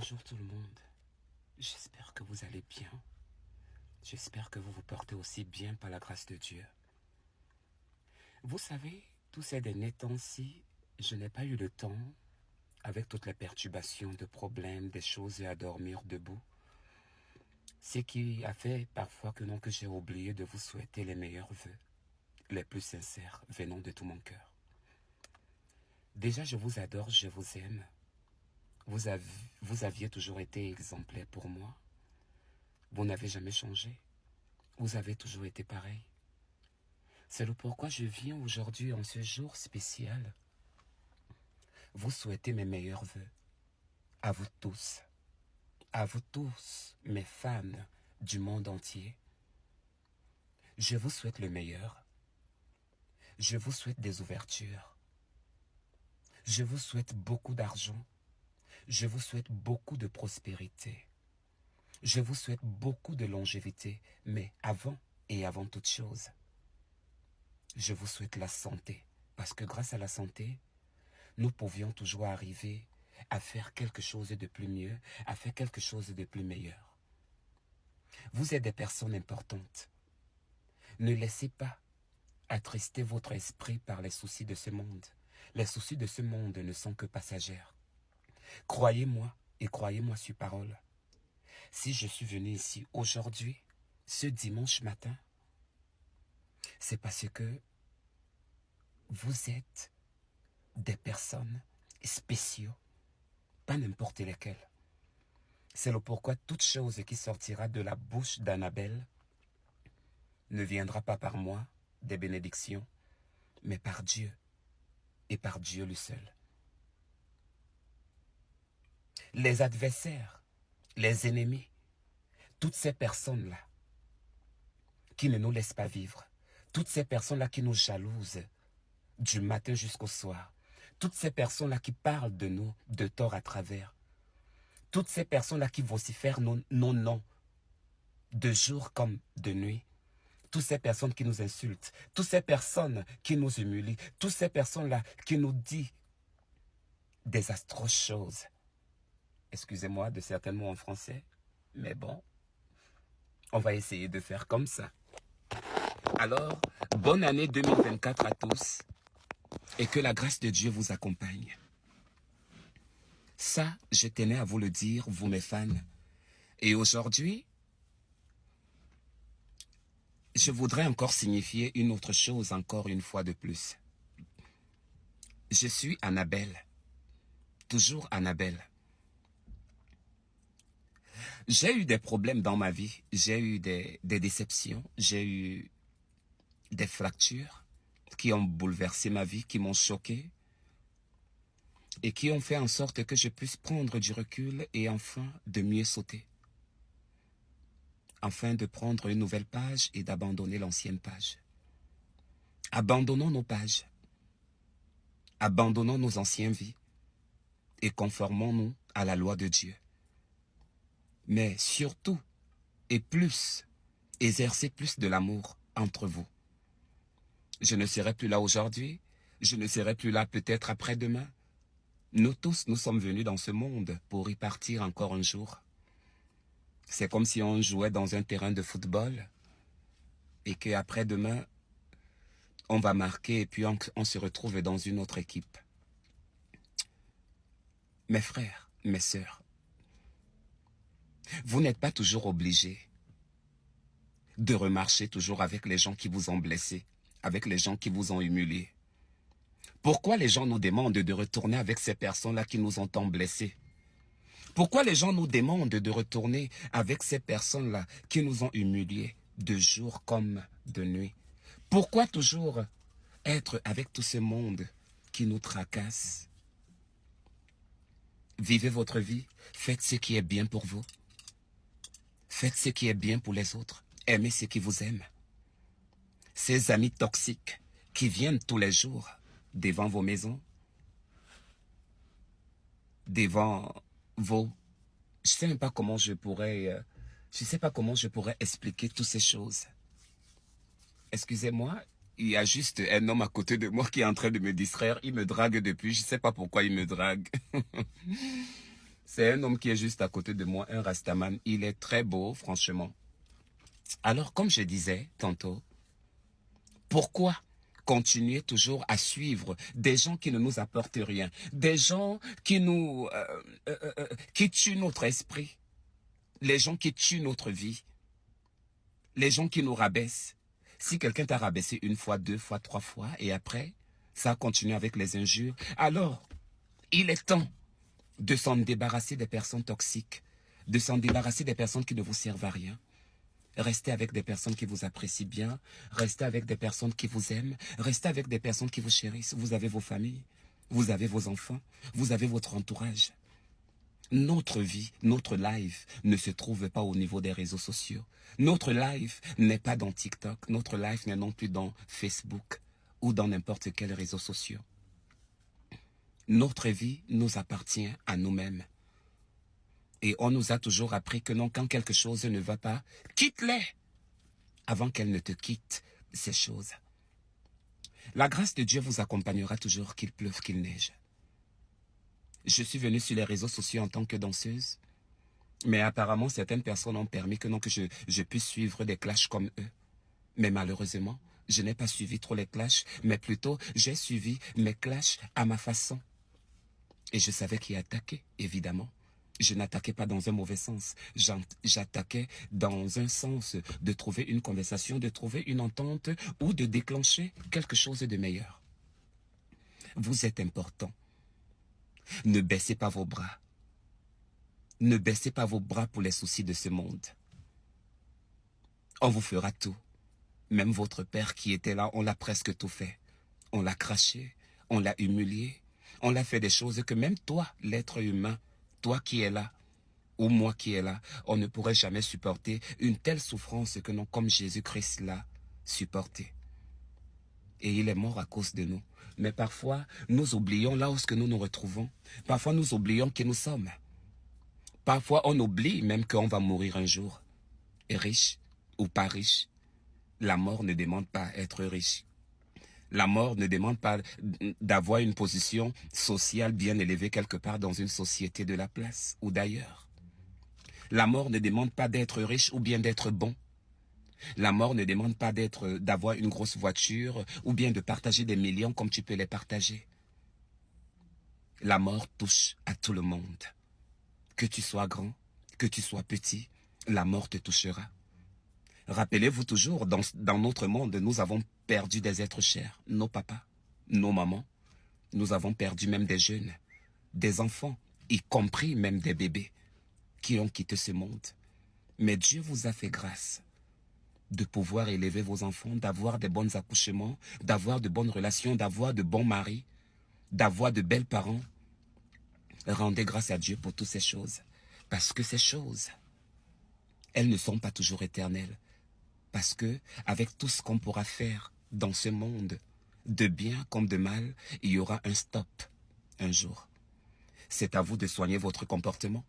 Bonjour tout le monde, j'espère que vous allez bien. J'espère que vous vous portez aussi bien par la grâce de Dieu. Vous savez, tous ces derniers temps-ci, je n'ai pas eu le temps, avec toutes les perturbations de problèmes, des choses à dormir debout, ce qui a fait parfois que j'ai oublié de vous souhaiter les meilleurs vœux, les plus sincères, venant de tout mon cœur. Déjà, je vous adore, je vous aime. Vous aviez toujours été exemplaire pour moi. Vous n'avez jamais changé. Vous avez toujours été pareil. C'est le pourquoi je viens aujourd'hui, en ce jour spécial, vous souhaiter mes meilleurs vœux. À vous tous, mes fans du monde entier. Je vous souhaite le meilleur. Je vous souhaite des ouvertures. Je vous souhaite beaucoup d'argent. Je vous souhaite beaucoup de prospérité. Je vous souhaite beaucoup de longévité, mais avant toute chose, je vous souhaite la santé, parce que grâce à la santé, nous pouvions toujours arriver à faire quelque chose de plus mieux, à faire quelque chose de plus meilleur. Vous êtes des personnes importantes. Ne laissez pas attrister votre esprit par les soucis de ce monde. Les soucis de ce monde ne sont que passagers. Croyez-moi et croyez-moi sur parole. Si je suis venu ici aujourd'hui, ce dimanche matin, c'est parce que vous êtes des personnes spéciaux, pas n'importe lesquelles. C'est le pourquoi toute chose qui sortira de la bouche d'Annabelle ne viendra pas par moi, des bénédictions, mais par Dieu, et par Dieu le seul. Les adversaires, les ennemis, toutes ces personnes-là qui ne nous laissent pas vivre, toutes ces personnes-là qui nous jalousent du matin jusqu'au soir, toutes ces personnes-là qui parlent de nous de tort à travers, toutes ces personnes-là qui vocifèrent nos noms de jour comme de nuit, toutes ces personnes qui nous insultent, toutes ces personnes qui nous humilient, toutes ces personnes-là qui nous disent des atroces choses. Excusez-moi de certains mots en français, mais bon, on va essayer de faire comme ça. Alors, bonne année 2024 à tous et que la grâce de Dieu vous accompagne. Ça, je tenais à vous le dire, vous mes fans. Et aujourd'hui, je voudrais encore signifier une autre chose encore une fois de plus. Je suis Annabelle, toujours Annabelle. J'ai eu des problèmes dans ma vie, j'ai eu des déceptions, j'ai eu des fractures qui ont bouleversé ma vie, qui m'ont choqué et qui ont fait en sorte que je puisse prendre du recul et enfin de mieux sauter. Afin de prendre une nouvelle page et d'abandonner l'ancienne page. Abandonnons nos pages. Abandonnons nos anciennes vies et conformons-nous à la loi de Dieu. Mais surtout et plus, exercez plus de l'amour entre vous. Je ne serai plus là aujourd'hui, je ne serai plus là peut-être après-demain. Nous tous, nous sommes venus dans ce monde pour y partir encore un jour. C'est comme si on jouait dans un terrain de football et qu'après-demain, on va marquer et puis on se retrouve dans une autre équipe. Mes frères, mes sœurs, vous n'êtes pas toujours obligés de remarcher toujours avec les gens qui vous ont blessé, avec les gens qui vous ont humilié. Pourquoi les gens nous demandent de retourner avec ces personnes-là qui nous ont tant blessés? Pourquoi les gens nous demandent de retourner avec ces personnes-là qui nous ont humiliés de jour comme de nuit? Pourquoi toujours être avec tout ce monde qui nous tracasse? Vivez votre vie, faites ce qui est bien pour vous. Faites ce qui est bien pour les autres. Aimez ceux qui vous aiment. Ces amis toxiques qui viennent tous les jours devant vos maisons, devant vos... Je ne sais même pas comment je pourrais expliquer toutes ces choses. Excusez-moi, il y a juste un homme à côté de moi qui est en train de me distraire. Il me drague depuis, je ne sais pas pourquoi il me drague. C'est un homme qui est juste à côté de moi, un Rastaman. Il est très beau, franchement. Alors, comme je disais tantôt, pourquoi continuer toujours à suivre des gens qui ne nous apportent rien, des gens qui qui tuent notre esprit, les gens qui tuent notre vie, les gens qui nous rabaissent. Si quelqu'un t'a rabaissé une fois, deux fois, trois fois, et après, ça continue avec les injures, alors, il est temps de s'en débarrasser des personnes toxiques, de s'en débarrasser des personnes qui ne vous servent à rien. Restez avec des personnes qui vous apprécient bien, restez avec des personnes qui vous aiment, restez avec des personnes qui vous chérissent. Vous avez vos familles, vous avez vos enfants, vous avez votre entourage. Notre vie, notre life ne se trouve pas au niveau des réseaux sociaux. Notre life n'est pas dans TikTok, notre life n'est non plus dans Facebook ou dans n'importe quel réseau social. Notre vie nous appartient à nous-mêmes. Et on nous a toujours appris que non, quand quelque chose ne va pas, quitte-les avant qu'elle ne te quitte, ces choses. La grâce de Dieu vous accompagnera toujours, qu'il pleuve, qu'il neige. Je suis venue sur les réseaux sociaux en tant que danseuse, mais apparemment certaines personnes ont permis que non, que je puisse suivre des clashs comme eux. Mais malheureusement, je n'ai pas suivi trop les clashs, mais plutôt j'ai suivi mes clashs à ma façon. Et je savais qui attaquer, évidemment. Je n'attaquais pas dans un mauvais sens. J'attaquais dans un sens de trouver une conversation, de trouver une entente ou de déclencher quelque chose de meilleur. Vous êtes important. Ne baissez pas vos bras. Ne baissez pas vos bras pour les soucis de ce monde. On vous fera tout. Même votre père qui était là, on l'a presque tout fait. On l'a craché, on l'a humilié, on l'a fait des choses que même toi, l'être humain, toi qui es là, ou moi qui est là, on ne pourrait jamais supporter une telle souffrance que non, comme Jésus-Christ l'a supporté. Et il est mort à cause de nous. Mais parfois, nous oublions là où nous nous retrouvons. Parfois, nous oublions qui nous sommes. Parfois, on oublie même qu'on va mourir un jour. Et riche ou pas riche, la mort ne demande pas à être riche. La mort ne demande pas d'avoir une position sociale bien élevée quelque part dans une société de la place ou d'ailleurs. La mort ne demande pas d'être riche ou bien d'être bon. La mort ne demande pas d'avoir une grosse voiture ou bien de partager des millions comme tu peux les partager. La mort touche à tout le monde. Que tu sois grand, que tu sois petit, la mort te touchera. Rappelez-vous toujours, dans notre monde, nous avons perdu des êtres chers, nos papas, nos mamans. Nous avons perdu même des jeunes, des enfants, y compris même des bébés qui ont quitté ce monde. Mais Dieu vous a fait grâce de pouvoir élever vos enfants, d'avoir des bons accouchements, d'avoir de bonnes relations, d'avoir de bons maris, d'avoir de belles parents. Rendez grâce à Dieu pour toutes ces choses. Parce que ces choses, elles ne sont pas toujours éternelles. Parce que, avec tout ce qu'on pourra faire dans ce monde, de bien comme de mal, il y aura un stop un jour. C'est à vous de soigner votre comportement.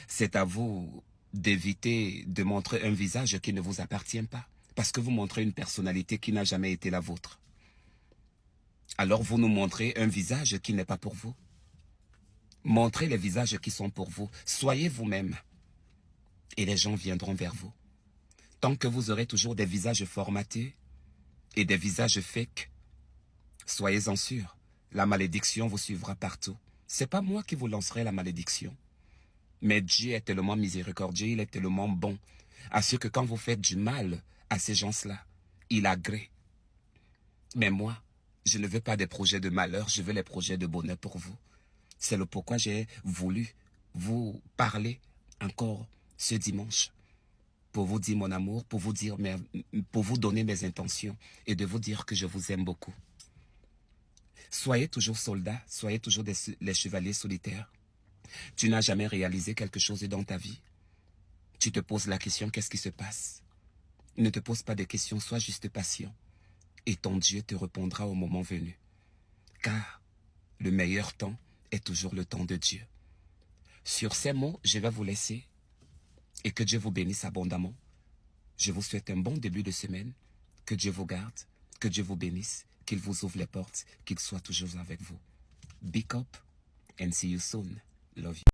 C'est à vous d'éviter de montrer un visage qui ne vous appartient pas. Parce que vous montrez une personnalité qui n'a jamais été la vôtre. Alors vous nous montrez un visage qui n'est pas pour vous. Montrez les visages qui sont pour vous. Soyez vous-même. Et les gens viendront vers vous. Tant que vous aurez toujours des visages formatés et des visages fake, soyez-en sûrs, la malédiction vous suivra partout. Ce n'est pas moi qui vous lancerai la malédiction. Mais Dieu est tellement miséricordieux, il est tellement bon, à ce que quand vous faites du mal à ces gens-là, il agrée. Mais moi, je ne veux pas des projets de malheur, je veux les projets de bonheur pour vous. C'est le pourquoi j'ai voulu vous parler encore ce dimanche. Pour vous dire mon amour, pour vous donner mes intentions et de vous dire que je vous aime beaucoup. Soyez toujours soldats, soyez toujours les chevaliers solitaires. Tu n'as jamais réalisé quelque chose dans ta vie. Tu te poses la question, qu'est-ce qui se passe? Ne te pose pas de questions, sois juste patient. Et ton Dieu te répondra au moment venu. Car le meilleur temps est toujours le temps de Dieu. Sur ces mots, je vais vous laisser. Et que Dieu vous bénisse abondamment. Je vous souhaite un bon début de semaine. Que Dieu vous garde, que Dieu vous bénisse, qu'il vous ouvre les portes, qu'il soit toujours avec vous. Big up and see you soon. Love you.